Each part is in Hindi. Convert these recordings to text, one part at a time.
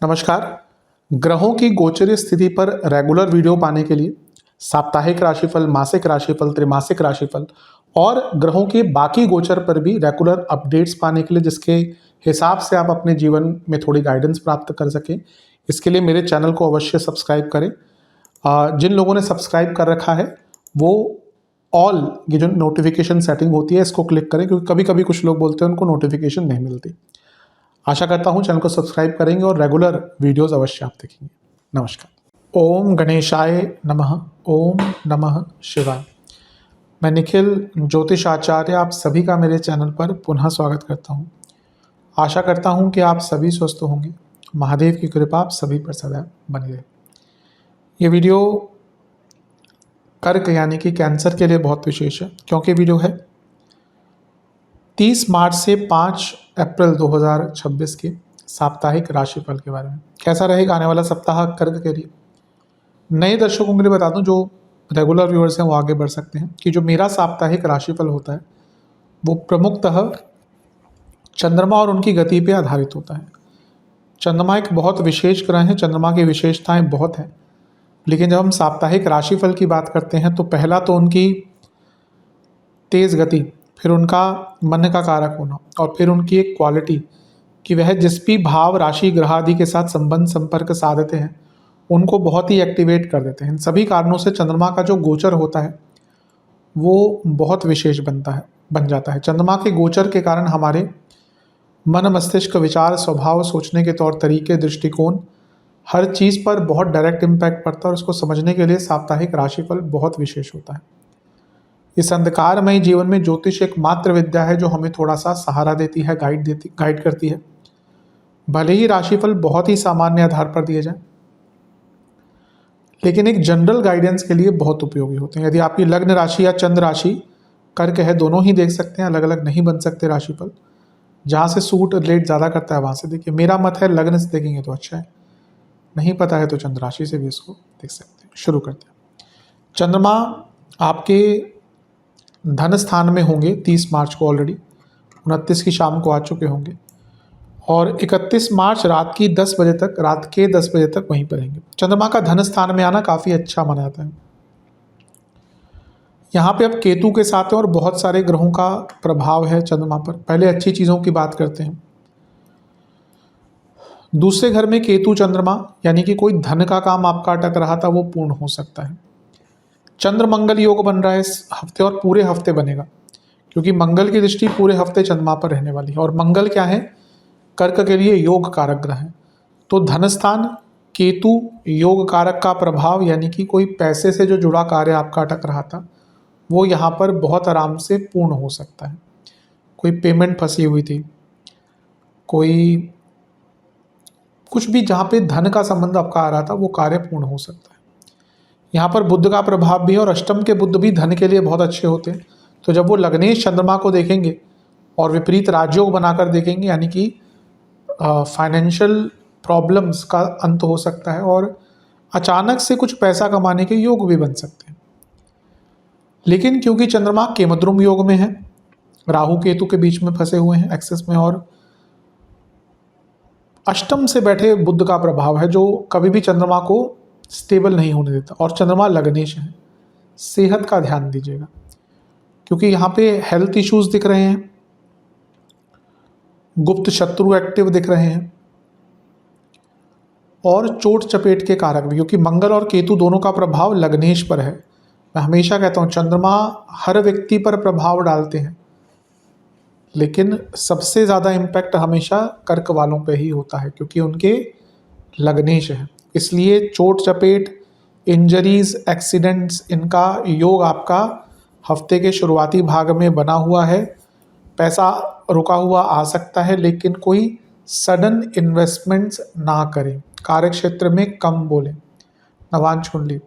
नमस्कार। ग्रहों की गोचरीय स्थिति पर रेगुलर वीडियो पाने के लिए साप्ताहिक राशिफल, मासिक राशिफल, त्रैमासिक राशिफल और ग्रहों के बाकी गोचर पर भी रेगुलर अपडेट्स पाने के लिए, जिसके हिसाब से आप अपने जीवन में थोड़ी गाइडेंस प्राप्त कर सकें, इसके लिए मेरे चैनल को अवश्य सब्सक्राइब करें। जिन लोगों ने सब्सक्राइब कर रखा है वो ऑल ये जो नोटिफिकेशन सेटिंग होती है इसको क्लिक करें, क्योंकि कभी कभी कुछ लोग बोलते हैं उनको नोटिफिकेशन नहीं मिलती। आशा करता हूँ चैनल को सब्सक्राइब करेंगे और रेगुलर वीडियोस अवश्य आप देखेंगे। नमस्कार। ओम गणेशाय नमः। ओम नमः शिवाय। मैं निखिल ज्योतिष आचार्य आप सभी का मेरे चैनल पर पुनः स्वागत करता हूँ। आशा करता हूँ कि आप सभी स्वस्थ होंगे। महादेव की कृपा आप सभी पर सदैव बनी रहे। ये वीडियो कर्क यानी कि कैंसर के लिए बहुत विशेष है, क्योंकि वीडियो है 30 मार्च से 5 अप्रैल 2026 के साप्ताहिक राशिफल के बारे में। कैसा रहेगा आने वाला सप्ताह कर्क के लिए। नए दर्शकों के लिए बता दूं, जो रेगुलर व्यूअर्स हैं वो आगे बढ़ सकते हैं कि जो मेरा साप्ताहिक राशिफल होता है वो प्रमुखतः चंद्रमा और उनकी गति पे आधारित होता है। चंद्रमा एक बहुत विशेष ग्रह है, चंद्रमा की विशेषताएं बहुत हैं, लेकिन जब हम साप्ताहिक राशिफल की बात करते हैं तो पहला तो उनकी तेज़ गति, फिर उनका मन का कारक होना और फिर उनकी एक क्वालिटी कि वह जिस भी भाव, राशि, ग्रह आदि के साथ संबंध संपर्क साधते हैं उनको बहुत ही एक्टिवेट कर देते हैं। इन सभी कारणों से चंद्रमा का जो गोचर होता है वो बहुत विशेष बन जाता है। चंद्रमा के गोचर के कारण हमारे मन, मस्तिष्क, विचार, स्वभाव, सोचने के तौर तरीके, दृष्टिकोण, हर चीज़ पर बहुत डायरेक्ट इम्पैक्ट पड़ता है और उसको समझने के लिए साप्ताहिक राशिफल बहुत विशेष होता है। इस अंधकारमय जीवन में ज्योतिष एक मात्र विद्या है जो हमें थोड़ा सा सहारा देती है, गाइड करती है। भले ही राशिफल बहुत ही सामान्य आधार पर दिए जाए, लेकिन एक जनरल गाइडेंस के लिए बहुत उपयोगी होते हैं। यदि आपकी लग्न राशि या चंद्र राशि कर्क है, दोनों ही देख सकते हैं, अलग अलग नहीं बन सकते राशिफल। जहाँ से सूट रिलेट ज़्यादा करता है वहाँ से देखिए। मेरा मत है लग्न से देखेंगे तो अच्छा है, नहीं पता है तो चंद्र राशि से भी इसको देख सकते हैं। शुरू करते हैं। चंद्रमा आपके धन स्थान में होंगे 30 मार्च को, ऑलरेडी 29 की शाम को आ चुके होंगे और 31 मार्च रात के 10 बजे तक वहीं पर रहेंगे। चंद्रमा का धन स्थान में आना काफ़ी अच्छा माना जाता है। यहाँ पे अब केतु के साथ है और बहुत सारे ग्रहों का प्रभाव है चंद्रमा पर। पहले अच्छी चीज़ों की बात करते हैं। दूसरे घर में केतु चंद्रमा, यानी कि कोई धन का काम आपका अटक रहा था वो पूर्ण हो सकता है। चंद्र मंगल योग बन रहा है इस हफ्ते और पूरे हफ्ते बनेगा, क्योंकि मंगल की दृष्टि पूरे हफ्ते चंद्रमा पर रहने वाली है। और मंगल क्या है, कर्क के लिए योग कारक ग्रह है। तो धन स्थान केतु योग कारक का प्रभाव, यानी कि कोई पैसे से जो जुड़ा कार्य आपका अटक रहा था वो यहाँ पर बहुत आराम से पूर्ण हो सकता है। कोई पेमेंट फंसी हुई थी, कोई कुछ भी जहाँ पे धन का संबंध आपका आ रहा था वो कार्य पूर्ण हो सकता है। यहाँ पर बुध का प्रभाव भी है और अष्टम के बुध भी धन के लिए बहुत अच्छे होते हैं। तो जब वो लग्नेश चंद्रमा को देखेंगे और विपरीत राजयोग बनाकर देखेंगे, यानी कि फाइनेंशियल प्रॉब्लम्स का अंत हो सकता है और अचानक से कुछ पैसा कमाने के योग भी बन सकते हैं। लेकिन क्योंकि चंद्रमा केमद्रुम योग में है, राहु केतु के बीच में फंसे हुए हैं एक्सेस में, और अष्टम से बैठे बुध का प्रभाव है जो कभी भी चंद्रमा को स्टेबल नहीं होने देता। और चंद्रमा लग्नेश है। सेहत का ध्यान दीजिएगा, क्योंकि यहाँ पे हेल्थ इश्यूज दिख रहे हैं, गुप्त शत्रु एक्टिव दिख रहे हैं और चोट चपेट के कारक भी, क्योंकि मंगल और केतु दोनों का प्रभाव लग्नेश पर है। मैं हमेशा कहता हूँ चंद्रमा हर व्यक्ति पर प्रभाव डालते हैं, लेकिन सबसे ज़्यादा इम्पैक्ट हमेशा कर्क वालों पे ही होता है, क्योंकि उनके लग्नेश है। इसलिए चोट चपेट, इंजरीज, एक्सीडेंट्स, इनका योग आपका हफ्ते के शुरुआती भाग में बना हुआ है। पैसा रुका हुआ आ सकता है, लेकिन कोई सडन इन्वेस्टमेंट्स ना करें। कार्य क्षेत्र में कम बोलें। नवांश कुंडली,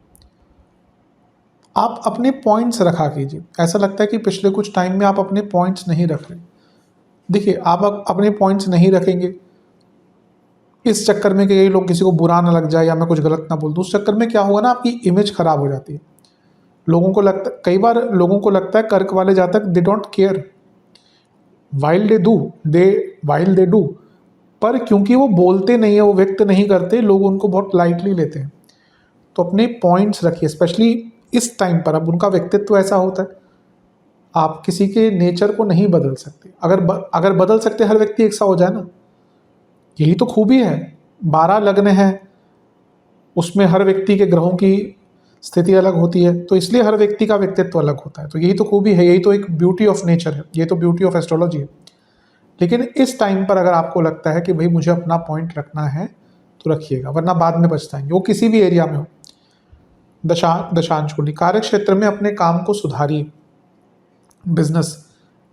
आप अपने पॉइंट्स रखा कीजिए। ऐसा लगता है कि पिछले कुछ टाइम में आप अपने पॉइंट्स नहीं रख रहे। देखिए, आप अपने पॉइंट्स नहीं रखेंगे इस चक्कर में कि कई लोग किसी को बुरा ना लग जाए या मैं कुछ गलत ना बोल दूँ, उस चक्कर में क्या होगा ना, आपकी इमेज खराब हो जाती है। कई बार लोगों को लगता है कर्क वाले जातक they don't care, while they do, they while they do, पर क्योंकि वो बोलते नहीं है, वो व्यक्त नहीं करते, लोग उनको बहुत लाइटली लेते हैं। तो अपने पॉइंट्स रखिए, स्पेशली इस टाइम पर। अब उनका व्यक्तित्व ऐसा होता है, आप किसी के नेचर को नहीं बदल सकते। अगर बदल सकते हर व्यक्ति एक सा हो जाए ना, यही तो खूबी है। 12 लग्न है, उसमें हर व्यक्ति के ग्रहों की स्थिति अलग होती है, तो इसलिए हर व्यक्ति का व्यक्तित्व अलग होता है। तो यही तो खूबी है, यही तो एक ब्यूटी ऑफ नेचर है, ये तो ब्यूटी ऑफ एस्ट्रोलॉजी है। लेकिन इस टाइम पर अगर आपको लगता है कि भाई मुझे अपना पॉइंट रखना है तो रखिएगा, वरना बाद में पछताएंगे, वो किसी भी एरिया में हो। दशांश कुंडली, कार्य क्षेत्र में अपने काम को सुधारिए, बिजनेस,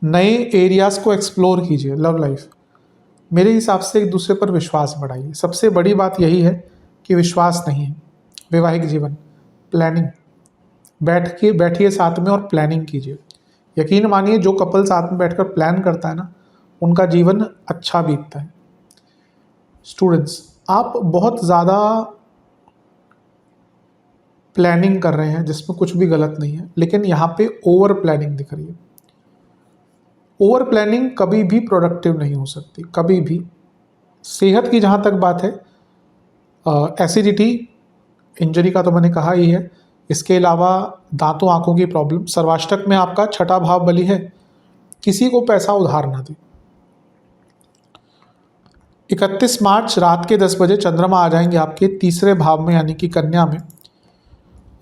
नए एरियाज को एक्सप्लोर कीजिए। लव लाइफ, मेरे हिसाब से एक दूसरे पर विश्वास बढ़ाइए। सबसे बड़ी बात यही है कि विश्वास नहीं है। वैवाहिक जीवन, प्लानिंग, बैठिए साथ में और प्लानिंग कीजिए। यकीन मानिए, जो कपल साथ में बैठकर प्लान करता है ना, उनका जीवन अच्छा बीतता है। स्टूडेंट्स, आप बहुत ज़्यादा प्लानिंग कर रहे हैं जिसमें कुछ भी गलत नहीं है, लेकिन यहाँ पे ओवर प्लानिंग दिख रही है। ओवर प्लानिंग कभी भी प्रोडक्टिव नहीं हो सकती, कभी भी। सेहत की जहाँ तक बात है, एसिडिटी, इंजरी का तो मैंने कहा ही है। इसके अलावा दांतों आंखों की प्रॉब्लम। सर्वाष्टक में आपका छठा भाव बली है, किसी को पैसा उधार ना दे। 31 मार्च रात के 10 बजे चंद्रमा आ जाएंगे आपके तीसरे भाव में, यानी कि कन्या में,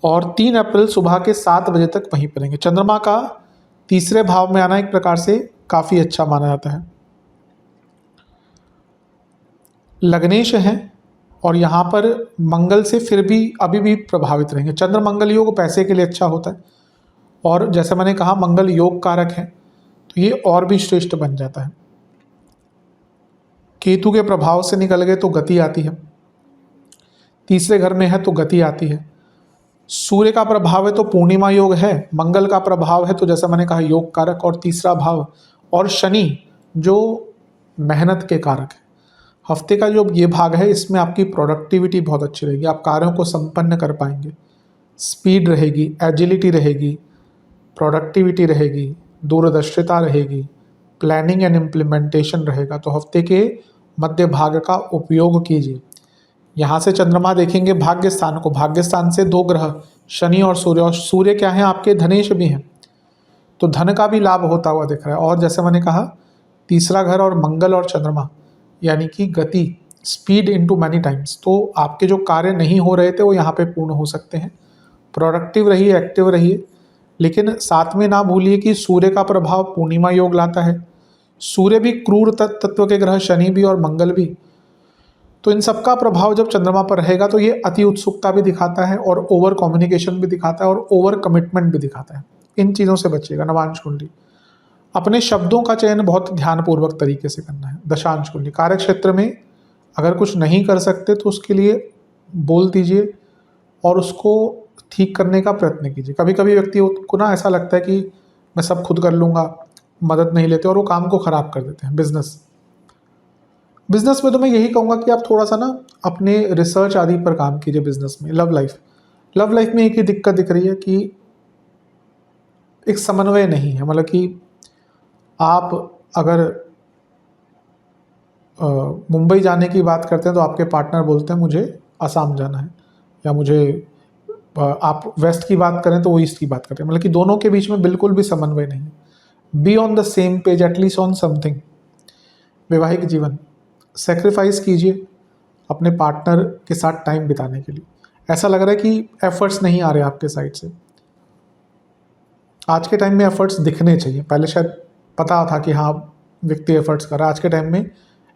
और 3 अप्रैल सुबह के 7 बजे तक वहीं पर रहेंगे। चंद्रमा का तीसरे भाव में आना एक प्रकार से काफ़ी अच्छा माना जाता है। लग्नेश है, और यहाँ पर मंगल से फिर भी अभी भी प्रभावित रहेंगे। चंद्र मंगल योग पैसे के लिए अच्छा होता है, और जैसे मैंने कहा मंगल योग कारक है, तो ये और भी श्रेष्ठ बन जाता है। केतु के प्रभाव से निकल गए तो गति आती है, तीसरे घर में है तो गति आती है। सूर्य का प्रभाव है तो पूर्णिमा योग है, मंगल का प्रभाव है तो जैसा मैंने कहा योग कारक, और तीसरा भाव, और शनि जो मेहनत के कारक है। हफ्ते का जो ये भाग है, इसमें आपकी प्रोडक्टिविटी बहुत अच्छी रहेगी, आप कार्यों को संपन्न कर पाएंगे। स्पीड रहेगी, एजिलिटी रहेगी, प्रोडक्टिविटी रहेगी, दूरदर्शिता रहेगी, प्लानिंग एंड इम्प्लीमेंटेशन रहेगा। तो हफ्ते के मध्य भाग का उपयोग कीजिए। यहाँ से चंद्रमा देखेंगे भाग्य स्थान को, भाग्य स्थान से 2 ग्रह शनि और सूर्य क्या है आपके धनेश भी हैं, तो धन का भी लाभ होता हुआ दिख रहा है। और जैसे मैंने कहा तीसरा घर और मंगल और चंद्रमा, यानी कि गति, स्पीड इनटू मैनी टाइम्स, तो आपके जो कार्य नहीं हो रहे थे वो यहाँ पे पूर्ण हो सकते हैं। प्रोडक्टिव रहिए, एक्टिव रहिए, लेकिन साथ में ना भूलिए कि सूर्य का प्रभाव पूर्णिमा योग लाता है। सूर्य भी क्रूर तत्व के ग्रह, शनि भी और मंगल भी, तो इन सबका प्रभाव जब चंद्रमा पर रहेगा तो ये अति उत्सुकता भी दिखाता है, और ओवर कम्युनिकेशन भी दिखाता है, और ओवर कमिटमेंट भी दिखाता है। इन चीज़ों से बचिएगा। नवांश कुंडली, अपने शब्दों का चयन बहुत ध्यानपूर्वक तरीके से करना है। दशांश कुंडली, कार्य क्षेत्र में अगर कुछ नहीं कर सकते तो उसके लिए बोल दीजिए और उसको ठीक करने का प्रयत्न कीजिए। कभी कभी व्यक्ति को ना ऐसा लगता है कि मैं सब खुद कर लूँगा, मदद नहीं लेते, और वो काम को ख़राब कर देते हैं। बिजनेस में तो मैं यही कहूँगा कि आप थोड़ा सा ना अपने रिसर्च आदि पर काम कीजिए बिजनेस में। लव लाइफ में एक ही दिक्कत दिख रही है कि एक समन्वय नहीं है। मतलब कि आप अगर मुंबई जाने की बात करते हैं तो आपके पार्टनर बोलते हैं मुझे असम जाना है, या मुझे आप वेस्ट की बात करें तो वो ईस्ट की बात करते हैं। मतलब कि दोनों के बीच में बिल्कुल भी समन्वय नहीं है। Be on the same page, at least on something. वैवाहिक जीवन, सेक्रीफाइस कीजिए अपने पार्टनर के साथ टाइम बिताने के लिए। ऐसा लग रहा है कि एफर्ट्स नहीं आ रहे आपके साइड से। आज के टाइम में एफर्ट्स दिखने चाहिए। पहले शायद पता था कि हाँ व्यक्ति एफर्ट्स कर रहा है, आज के टाइम में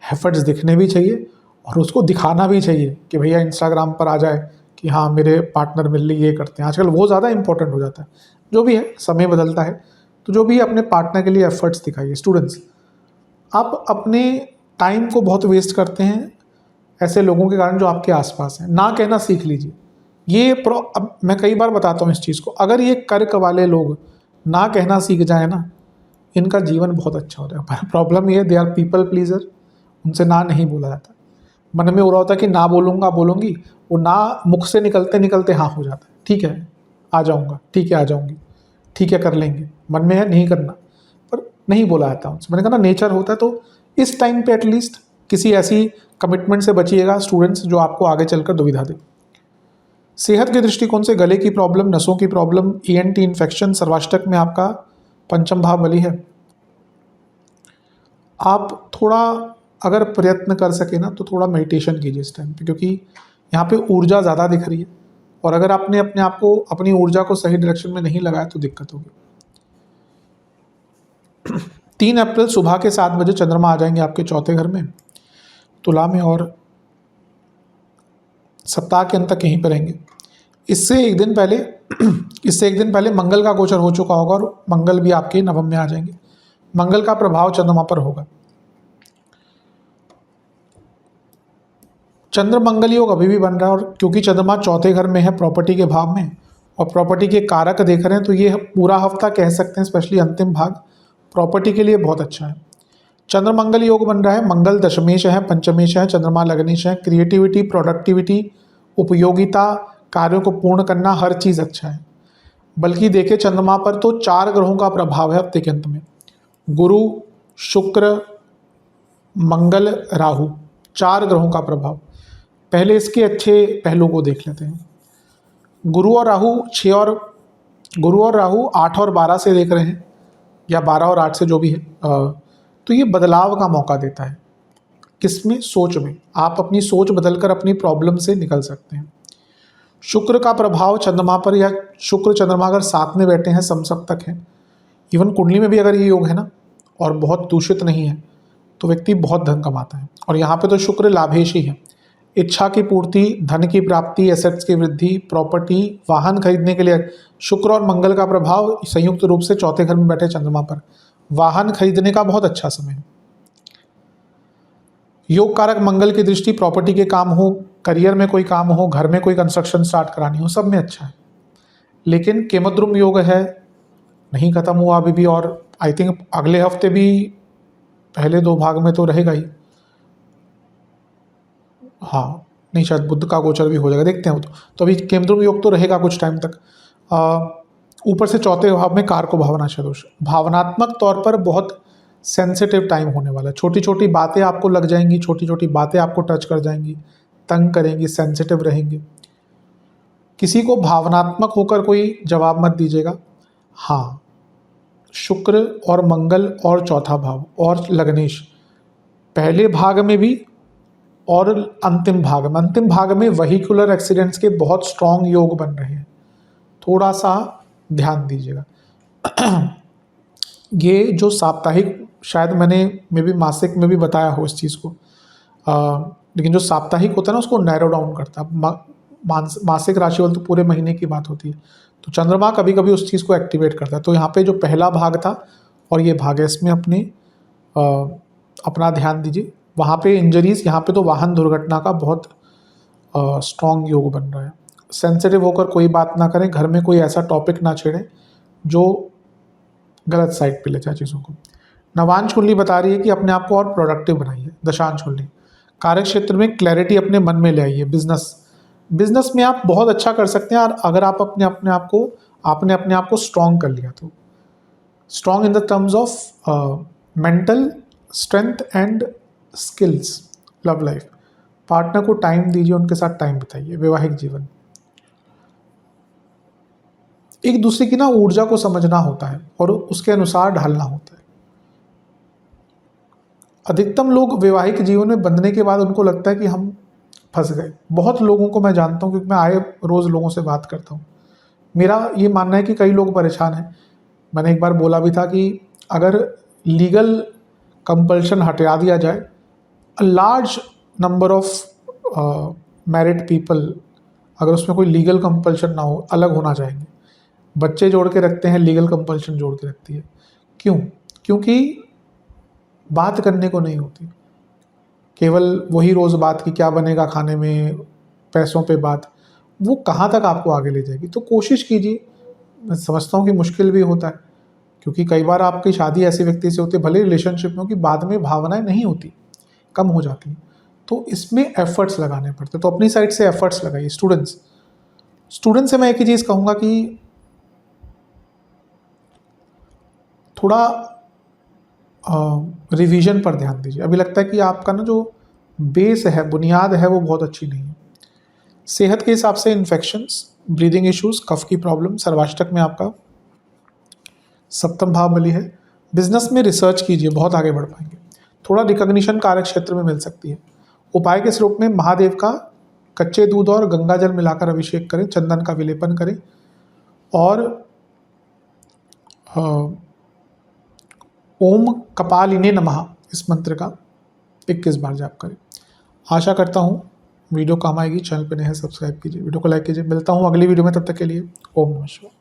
एफर्ट्स दिखने भी चाहिए और उसको दिखाना भी चाहिए कि भैया इंस्टाग्राम पर आ जाए कि हाँ मेरे पार्टनर मिल ली, ये करते हैं। आजकल वो ज़्यादा इंपॉर्टेंट हो जाता है। जो भी है, समय बदलता है, तो जो भी अपने पार्टनर के लिए एफर्ट्स दिखाइए। स्टूडेंट्स, आप अपने टाइम को बहुत वेस्ट करते हैं ऐसे लोगों के कारण जो आपके आसपास हैं। ना कहना सीख लीजिए। ये अब मैं कई बार बताता हूँ इस चीज़ को, अगर ये कर्क वाले लोग ना कहना सीख जाए ना, इनका जीवन बहुत अच्छा हो जाएगा। प्रॉब्लम ये है, दे आर पीपल प्लीजर, उनसे ना नहीं बोला जाता। मन में हो रहा होता है कि ना बोलूँगा, बोलूँगी, वो ना मुख से निकलते निकलते हाँ हो जाता है। ठीक है आ जाऊँगा, ठीक है आ जाऊँगी, ठीक है कर लेंगे, मन में है नहीं करना, पर नहीं बोला जाता उनसे। मैंने कहा ना नेचर होता है, तो इस टाइम पे एटलीस्ट किसी ऐसी कमिटमेंट से बचिएगा स्टूडेंट्स जो आपको आगे चलकर दुविधा दे। सेहत के दृष्टिकोण से गले की प्रॉब्लम, नसों की प्रॉब्लम, ईएनटी इन्फेक्शन, सर्वाष्टक में आपका पंचम भाव बली है। आप थोड़ा अगर प्रयत्न कर सके ना तो थोड़ा मेडिटेशन कीजिए इस टाइम पे, क्योंकि यहाँ पे ऊर्जा ज़्यादा दिख रही है और अगर आपने अपने आप को, अपनी ऊर्जा को सही डायरेक्शन में नहीं लगाया तो दिक्कत होगी। 3 अप्रैल सुबह के 7 बजे चंद्रमा आ जाएंगे आपके चौथे घर में तुला में और सप्ताह के अंत तक यहीं पर रहेंगे। इससे एक दिन पहले मंगल का गोचर हो चुका होगा और मंगल भी आपके नवम में आ जाएंगे। मंगल का प्रभाव चंद्रमा पर होगा। चंद्र मंगल योग अभी भी बन रहा है और क्योंकि चंद्रमा चौथे घर में है प्रॉपर्टी के भाव में और प्रॉपर्टी के कारक देख रहे हैं तो ये पूरा हफ्ता कह सकते हैं, स्पेशली अंतिम भाग प्रॉपर्टी के लिए बहुत अच्छा है। चंद्र मंगल योग बन रहा है। मंगल दशमेश है, पंचमेश है, चंद्रमा लग्नेश है। क्रिएटिविटी, प्रोडक्टिविटी, उपयोगिता, कार्यों को पूर्ण करना, हर चीज़ अच्छा है। बल्कि देखिए चंद्रमा पर तो 4 ग्रहों का प्रभाव है हफ्ते के अंत में, गुरु, शुक्र, मंगल, राहु, 4 ग्रहों का प्रभाव। पहले इसके अच्छे पहलू को देख लेते हैं। गुरु और राहु 8 और 12 से देख रहे हैं या 12 और 8 से जो भी है, तो ये बदलाव का मौका देता है। किसमें? सोच में। आप अपनी सोच बदलकर अपनी प्रॉब्लम से निकल सकते हैं। शुक्र का प्रभाव चंद्रमा पर, या शुक्र चंद्रमा अगर साथ में बैठे हैं, समसप्तक है, इवन कुंडली में भी अगर ये योग है ना और बहुत दूषित नहीं है तो व्यक्ति बहुत धन कमाता है। और यहाँ पे तो शुक्र लाभेशी है। इच्छा की पूर्ति, धन की प्राप्ति, एसेट्स की वृद्धि, प्रॉपर्टी, वाहन खरीदने के लिए शुक्र और मंगल का प्रभाव संयुक्त रूप से चौथे घर में बैठे चंद्रमा पर, वाहन खरीदने का बहुत अच्छा समय है। योग कारक मंगल की दृष्टि प्रॉपर्टी के काम हो, करियर में कोई काम हो, घर में कोई कंस्ट्रक्शन स्टार्ट करानी हो, सब में अच्छा है। लेकिन केमद्रुम योग है, नहीं खत्म हुआ अभी भी और आई थिंक अगले हफ्ते भी पहले 2 भाग में तो रहेगा ही। हाँ नहीं, शायद बुध का गोचर भी हो जाएगा, देखते हैं वो तो अभी केमद्रुम योग तो रहेगा कुछ टाइम तक। ऊपर से चौथे भाव में कारक भावना दोष, भावनात्मक तौर पर बहुत सेंसिटिव टाइम होने वाला है। छोटी छोटी बातें आपको लग जाएंगी, छोटी छोटी बातें आपको टच कर जाएंगी, तंग करेंगी, सेंसिटिव रहेंगे। किसी को भावनात्मक होकर कोई जवाब मत दीजिएगा। हाँ, शुक्र और मंगल और चौथा भाव और लग्नेश पहले भाग में भी और अंतिम भाग में वहीकुलर एक्सीडेंट्स के बहुत स्ट्रॉन्ग योग बन रहे हैं, थोड़ा सा ध्यान दीजिएगा। ये जो साप्ताहिक, शायद मैंने मे भी मासिक में भी बताया हो इस चीज़ को, लेकिन जो साप्ताहिक होता है ना उसको नैरो डाउन करता है। मासिक राशिफल तो पूरे महीने की बात होती है, तो चंद्रमा कभी कभी उस चीज़ को एक्टिवेट करता है। तो यहाँ पे जो पहला भाग था और ये भाग है, इसमें अपना ध्यान दीजिए। वहाँ पे इंजरीज, यहाँ पे तो वाहन दुर्घटना का बहुत स्ट्रॉन्ग योग बन रहा है। सेंसिटिव होकर कोई बात ना करें, घर में कोई ऐसा टॉपिक ना छेड़ें जो गलत साइड पे ले जाए चीज़ों को। नवांश कुंडली बता रही है कि अपने आप को और प्रोडक्टिव बनाइए। दशांश कुंडली कार्य क्षेत्र में क्लैरिटी अपने मन में ले आइए। बिजनेस में आप बहुत अच्छा कर सकते हैं और अगर आप आपने अपने आप को स्ट्रॉन्ग कर लिया तो strong in the terms of mental strength and skills. Love life, partner को टाइम दीजिए, उनके साथ टाइम बिताइए। वैवाहिक जीवन, एक दूसरे की ना ऊर्जा को समझना होता है और उसके अनुसार ढालना होता है। अधिकतम लोग वैवाहिक जीवन में बंधने के बाद उनको लगता है कि हम फंस गए। बहुत लोगों को मैं जानता हूँ क्योंकि मैं आए रोज़ लोगों से बात करता हूँ। मेरा ये मानना है कि कई लोग परेशान हैं। मैंने एक बार बोला भी था कि अगर लीगल कंपल्शन हटा दिया जाए, a large number of married people, अगर उसमें कोई लीगल कंपल्शन ना हो, अलग होना चाहेंगे। बच्चे जोड़ के रखते हैं, लीगल कंपल्शन जोड़ के रखती है। क्यों? क्योंकि बात करने को नहीं होती, केवल वही रोज़ बात की क्या बनेगा खाने में, पैसों पे बात, वो कहाँ तक आपको आगे ले जाएगी। तो कोशिश कीजिए। मैं समझता हूँ कि मुश्किल भी होता है क्योंकि कई बार आपकी शादी ऐसे व्यक्ति से होती है, भले रिलेशनशिप में हो, कि बाद में भावनाएं नहीं होती, कम हो जाती हैं। तो इसमें एफर्ट्स लगाने पड़ते, तो अपनी साइड से एफर्ट्स लगाइए। स्टूडेंट्स से मैं एक ही चीज़ कहूँगा कि थोड़ा रिवीजन पर ध्यान दीजिए। अभी लगता है कि आपका ना जो बेस है, बुनियाद है, वो बहुत अच्छी नहीं है। सेहत के हिसाब से इन्फेक्शंस, ब्रीदिंग इश्यूज, कफ की प्रॉब्लम, सर्वाष्टक में आपका सप्तम भाव बली है। बिजनेस में रिसर्च कीजिए, बहुत आगे बढ़ पाएंगे। थोड़ा रिकॉग्निशन कार्य क्षेत्र में मिल सकती है। उपाय के स्वरूप में महादेव का कच्चे दूध और गंगा जल मिलाकर अभिषेक करें, चंदन का विलेपन करें और ओम कपालिने नमः इस मंत्र का 21 बार जाप करें। आशा करता हूँ वीडियो काम आएगी। चैनल पर नए हैं सब्सक्राइब कीजिए, वीडियो को लाइक कीजिए। मिलता हूँ अगली वीडियो में, तब तक के लिए ओम नमः शिवाय।